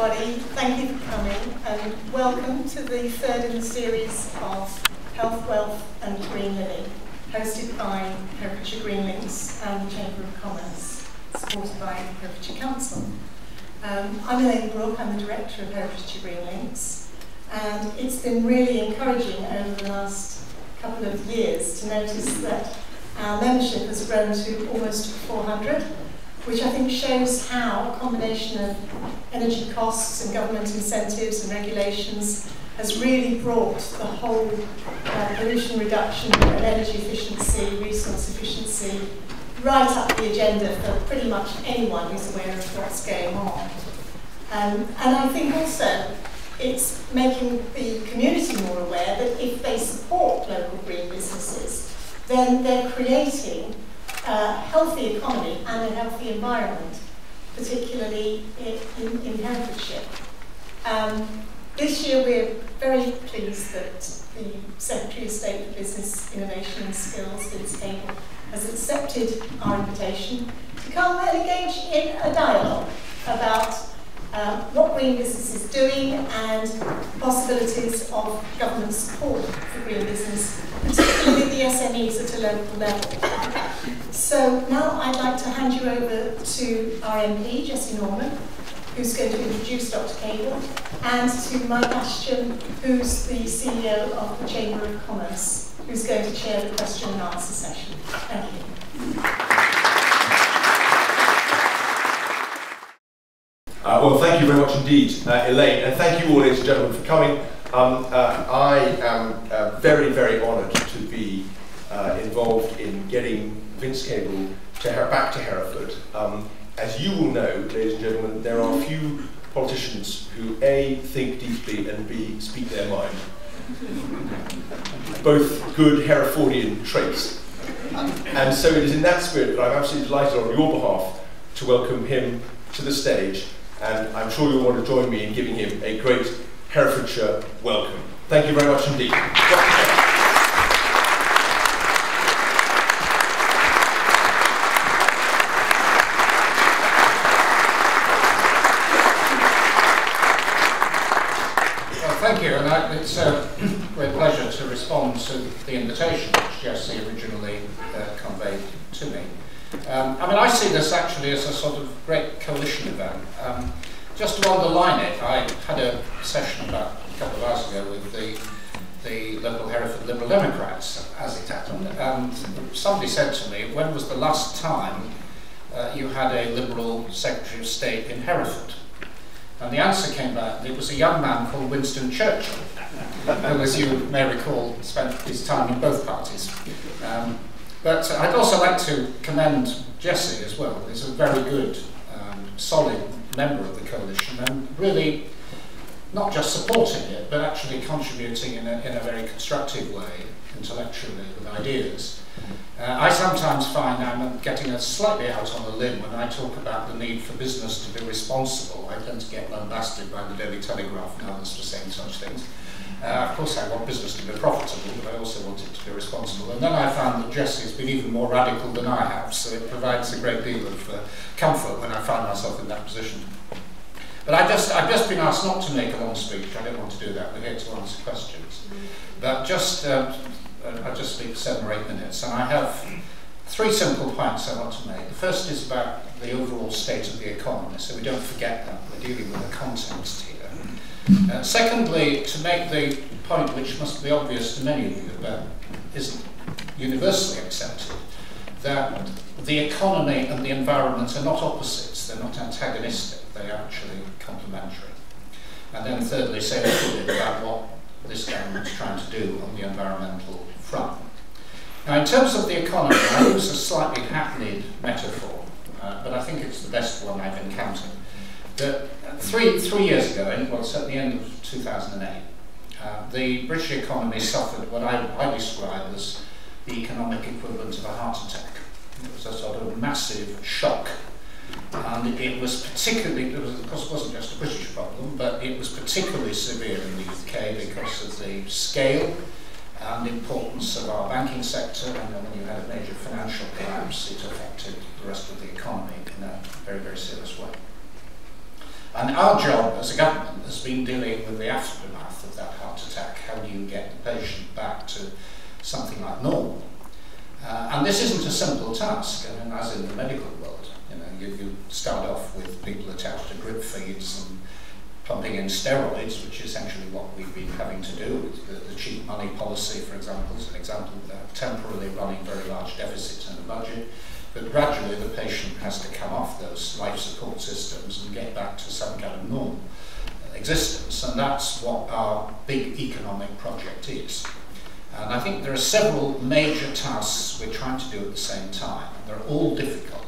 everybody. Thank you for coming and welcome to the third in the series of Health, Wealth and Green Living, hosted by Herefordshire Green Links and the Chamber of Commerce, supported by Herefordshire Council. I'm Elaine Brooke, I'm the Director of Herefordshire Green Links, and it's been really encouraging over the last couple of years to notice that our membership has grown to almost 400, which I think shows how a combination of energy costs and government incentives and regulations has really brought the whole pollution reduction and energy efficiency, resource efficiency, right up the agenda for pretty much anyone who's aware of what's going on. And I think also it's making the community more aware that if they support local green businesses, then they're creating a healthy economy and a healthy environment, particularly in Herefordshire. This year we're very pleased that the Secretary of State for Business, Innovation and Skills, Vince Cable, has accepted our invitation to come and engage in a dialogue about what green business is doing and possibilities of government support for green business, particularly the SMEs at a local level. So now I'd like to hand you over to our MP, Jessie Norman, who's going to introduce Dr. Cable, and to Mike Ashton, who's the CEO of the Chamber of Commerce, who's going to chair the question and answer session. Thank you. Well, thank you very much indeed, Elaine, and thank you all, ladies and gentlemen, for coming. I am very, very honoured to be involved in getting Vince Cable back to Hereford. As you will know, ladies and gentlemen, there are few politicians who A, think deeply and B, speak their mind. Both good Herefordian traits. And so it is in that spirit that I'm absolutely delighted on your behalf to welcome him to the stage, and I'm sure you'll want to join me in giving him a great Herefordshire welcome. Thank you very much indeed. Thank you, and it's a great pleasure to respond to the invitation which Jessie originally conveyed to me. I mean, I see this actually as a sort of great coalition event. Just to underline it, I had a session about a couple of hours ago with the local Hereford Liberal Democrats, as it happened, and somebody said to me, when was the last time you had a Liberal Secretary of State in Hereford? And the answer came back, it was a young man called Winston Churchill, who, as you may recall, spent his time in both parties. But I'd also like to commend Jessie as well. He's a very good, solid member of the coalition, and really not just supporting it, but actually contributing in a very constructive way, intellectually, with ideas. I sometimes find I'm getting slightly out on a limb when I talk about the need for business to be responsible. I tend to get lambasted by the Daily Telegraph and others for saying such things. Of course I want business to be profitable, but I also want it to be responsible. And then I found that Jessie's been even more radical than I have, so it provides a great deal of comfort when I find myself in that position. But I've just been asked not to make a long speech. I don't want to do that. We're here to answer questions. But I'll just speak for 7 or 8 minutes, and I have 3 simple points I want to make. The first is about the overall state of the economy, so we don't forget that. We're dealing with a context here. Secondly, to make the point which must be obvious to many of you, but isn't universally accepted, that the economy and the environment are not opposites, they're not antagonistic, they're actually complementary. And then thirdly, say a little bit about what this government is trying to do on the environmental front. Now, in terms of the economy, I use a slightly hackneyed metaphor, but I think it's the best one I've encountered. That three years ago, well, it's at the end of 2008, the British economy suffered what I describe as the economic equivalent of a heart attack. It was a sort of massive shock. And it was particularly, of course it wasn't just a British problem, but it was particularly severe in the UK because of the scale and importance of our banking sector, and then when you had a major financial collapse, it affected the rest of the economy in a very, very serious way. And our job as a government has been dealing with the aftermath of that heart attack. How do you get the patient back to something like normal? And this isn't a simple task, I mean, as in the medical world. You start off with people attached to drip feeds and pumping in steroids, which is essentially what we've been having to do. The cheap money policy, for example, is an example of that, temporarily running very large deficits in the budget. But gradually the patient has to come off those life support systems and get back to some kind of normal existence. And that's what our big economic project is. And I think there are several major tasks we're trying to do at the same time. They're all difficult.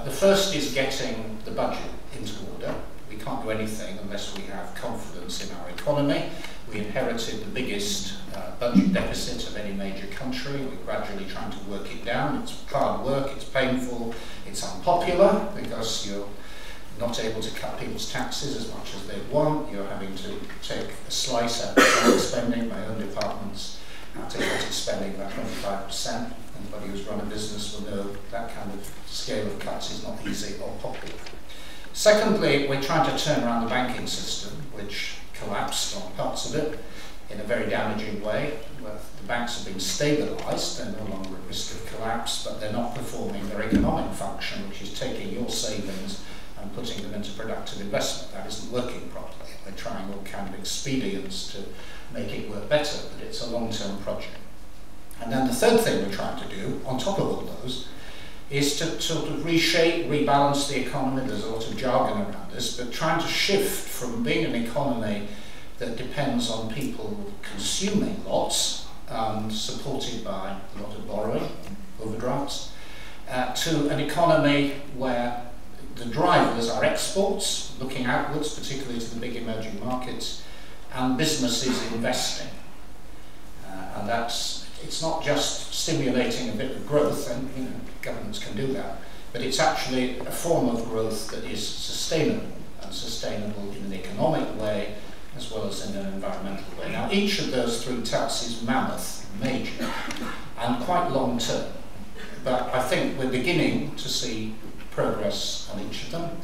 The first is getting the budget into order. We can't do anything unless we have confidence in our economy. We inherited the biggest budget deficit of any major country. We're gradually trying to work it down. It's hard work, it's painful, it's unpopular because you're not able to cut people's taxes as much as they want. You're having to take a slice out of public spending. My own department's anti-budget spending about 25%. Anybody who's run a business will know that kind of scale of cuts is not easy or popular. Secondly, we're trying to turn around the banking system, which collapsed on parts of it in a very damaging way. The banks have been stabilised, they're no longer at risk of collapse, but they're not performing their economic function, which is taking your savings and putting them into productive investment. That isn't working properly. They're trying all kind of expedients to make it work better, but it's a long-term project. And then the third thing we're trying to do, on top of all those, is to sort of reshape, rebalance the economy. There's a lot of jargon around this, but trying to shift from being an economy that depends on people consuming lots and supported by a lot of borrowing, overdrafts, to an economy where the drivers are exports, looking outwards, particularly to the big emerging markets, and businesses investing. And it's not just stimulating a bit of growth, and governments can do that, but it's actually a form of growth that is sustainable, and sustainable in an economic way as well as in an environmental way. Now, each of those three tasks is mammoth, major, and quite long term, but I think we're beginning to see progress on each of them.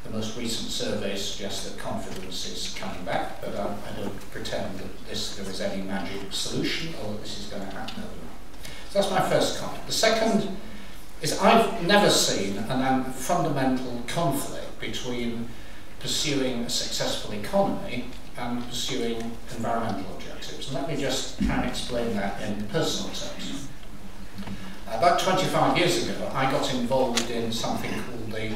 The most recent surveys suggest that confidence is coming back, but I don't pretend that there is any magic solution or that this is going to happen overnight. So that's my first comment. The second is I've never seen a fundamental conflict between pursuing a successful economy and pursuing environmental objectives. And let me just try and explain that in personal terms. About 25 years ago, I got involved in something called the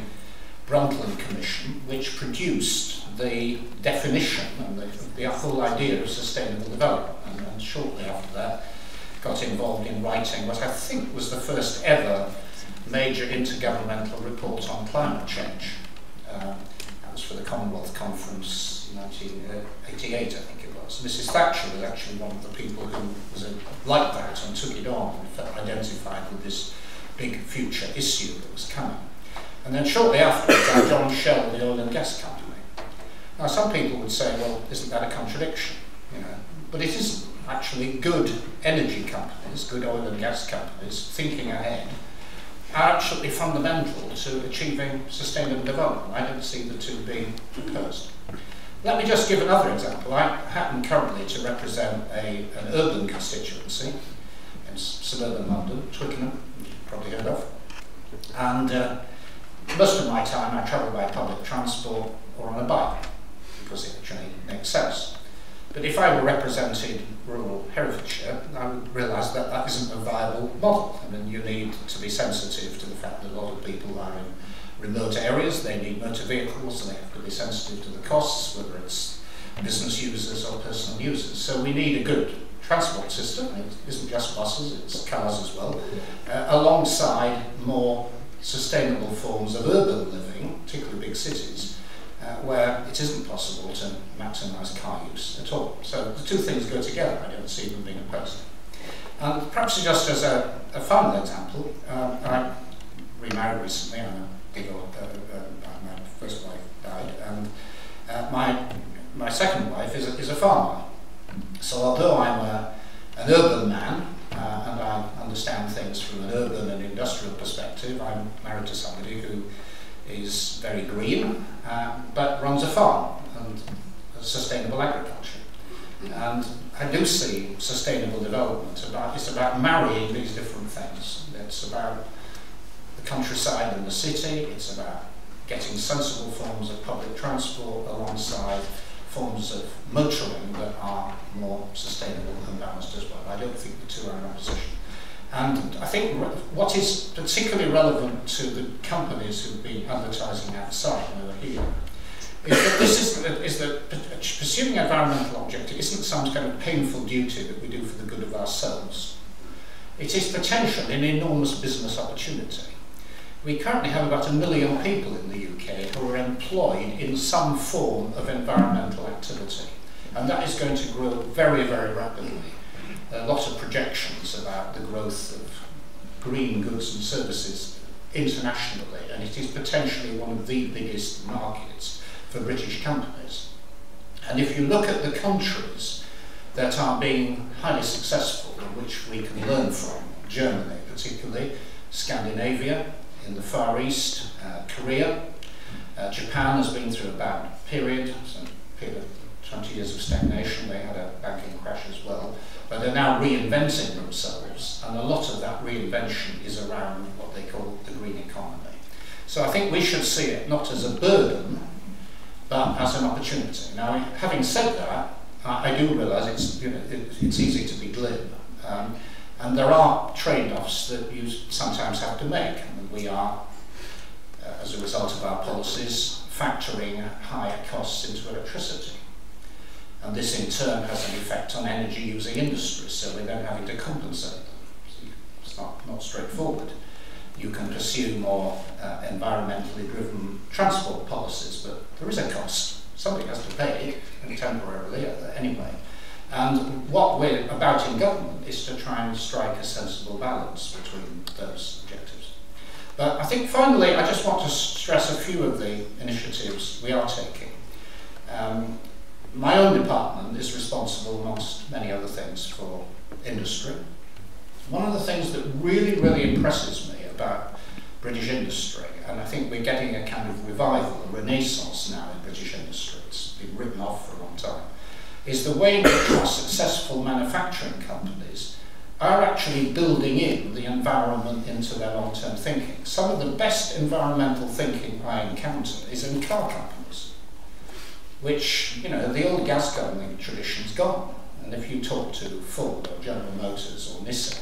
Brundtland Commission, which produced the definition and the whole idea of sustainable development. And shortly after that, got involved in writing what I think was the first ever major intergovernmental report on climate change. That was for the Commonwealth Conference in 1988, I think it was. Mrs. Thatcher was actually one of the people who was like that and took it on and felt identified with this big future issue that was coming. And then shortly afterwards, I joined Shell, the oil and gas company. Now, some people would say, well, isn't that a contradiction? But it isn't. Actually, good energy companies, good oil and gas companies, thinking ahead, are actually fundamental to achieving sustainable development. I don't see the two being opposed. Let me just give another example. I happen currently to represent an urban constituency in suburban London, Twickenham, you've probably heard of. And most of my time I travel by public transport or on a bike, because it actually makes sense. But if I were representing rural Herefordshire, I would realise that that isn't a viable model. I mean, you need to be sensitive to the fact that a lot of people are in remote areas, they need motor vehicles, and they have to be sensitive to the costs, whether it's business users or personal users. So we need a good transport system. It isn't just buses, it's cars as well, alongside more sustainable forms of urban living, particularly big cities, where it isn't possible to maximise car use at all. So the two things go together. I don't see them being opposed. And perhaps just as a final example, I remarried recently. I'm a my first wife died, and my second wife is a farmer. So although I'm an urban man, and I understand things from an urban and industrial perspective, I'm married to somebody who is very green, but runs a farm and sustainable agriculture. And I do see sustainable development it's about marrying these different things. It's about the countryside and the city, it's about getting sensible forms of public transport alongside forms of motoring that are more sustainable and balanced as well. I don't think the two are in opposition. And I think what is particularly relevant to the companies who've been advertising outside and over here is that pursuing environmental objective isn't some kind of painful duty that we do for the good of ourselves. It is potentially an enormous business opportunity. We currently have about 1 million people in the UK who are employed in some form of environmental activity, and that is going to grow very, very rapidly. A lot of projections about the growth of green goods and services internationally, and it is potentially one of the biggest markets for British companies. And if you look at the countries that are being highly successful, which we can learn from, Germany particularly, Scandinavia, in the Far East, Korea, Japan has been through a bad period, some period of 20 years of stagnation. They had a banking crash as well, but they're now reinventing themselves, and a lot of that reinvention is around what they call the green economy. So I think we should see it not as a burden, but as an opportunity. Now, having said that, I do realise it's easy to be glib, and there are trade-offs that you sometimes have to make. And we are, as a result of our policies, factoring higher costs into electricity. And this in turn has an effect on energy using industries, so we're then having to compensate them. It's not straightforward. You can pursue more environmentally driven transport policies, but there is a cost. Somebody has to pay it, and temporarily anyway. And what we're about in government is to try and strike a sensible balance between those objectives. But I think finally I just want to stress a few of the initiatives we are taking. My own department is responsible, amongst many other things, for industry. One of the things that really, really impresses me about British industry, and I think we're getting a kind of revival, a renaissance now in British industry, it's been written off for a long time, is the way in which our successful manufacturing companies are actually building in the environment into their long-term thinking. Some of the best environmental thinking I encounter is in car companies, which, the old gas guzzling tradition's gone. And if you talk to Ford or General Motors or Nissan,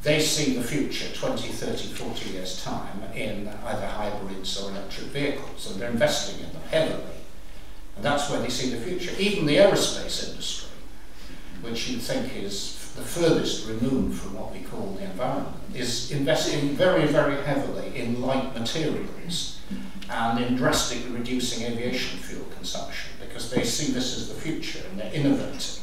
they see the future 20, 30, 40 years' time in either hybrids or electric vehicles, and they're investing in them heavily. And that's where they see the future. Even the aerospace industry, which you think is the furthest removed from what we call the environment, is investing very, very heavily in light materials and in drastically reducing aviation fuel consumption, because they see this as the future and they're innovating.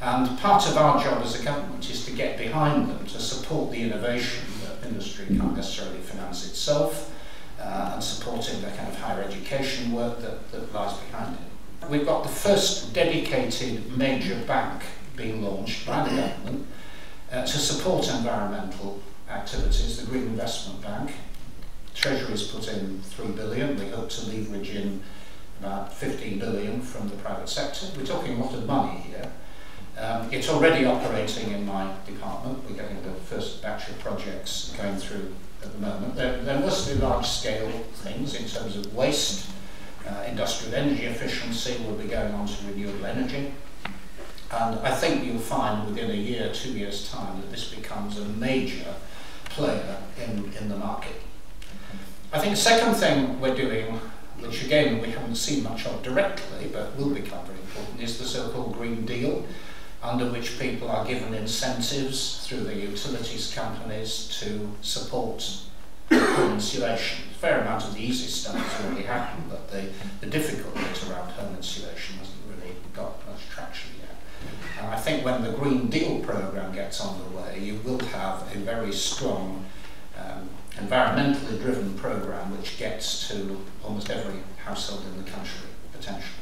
And part of our job as a government is to get behind them, to support the innovation that industry can't necessarily finance itself, and supporting the kind of higher education work that lies behind it. We've got the first dedicated major bank being launched by the government to support environmental activities, the Green Investment Bank. Treasury's put in £3 billion. We hope to leverage in about £15 billion from the private sector. We're talking a lot of money here. It's already operating in my department. We're getting the first batch of projects going through at the moment. They're mostly large-scale things in terms of waste, industrial energy efficiency. We'll be going on to renewable energy. And I think you'll find within a year, 2 years' time, that this becomes a major player in the market. I think the second thing we're doing, which again we haven't seen much of directly, but will become very important, is the so-called Green Deal, under which people are given incentives through the utilities companies to support home insulation. A fair amount of the easy stuff has already happened, but the difficult bit around home insulation hasn't really got much traction yet. And I think when the Green Deal programme gets underway, you will have a very strong environmentally driven programme which gets to almost every household in the country, potentially.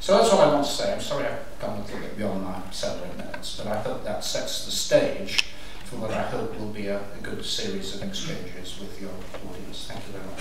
So that's what I want to say. I'm sorry I've gone a little bit beyond my 7 minutes, but I hope that sets the stage for what I hope will be a good series of exchanges with your audience. Thank you very much.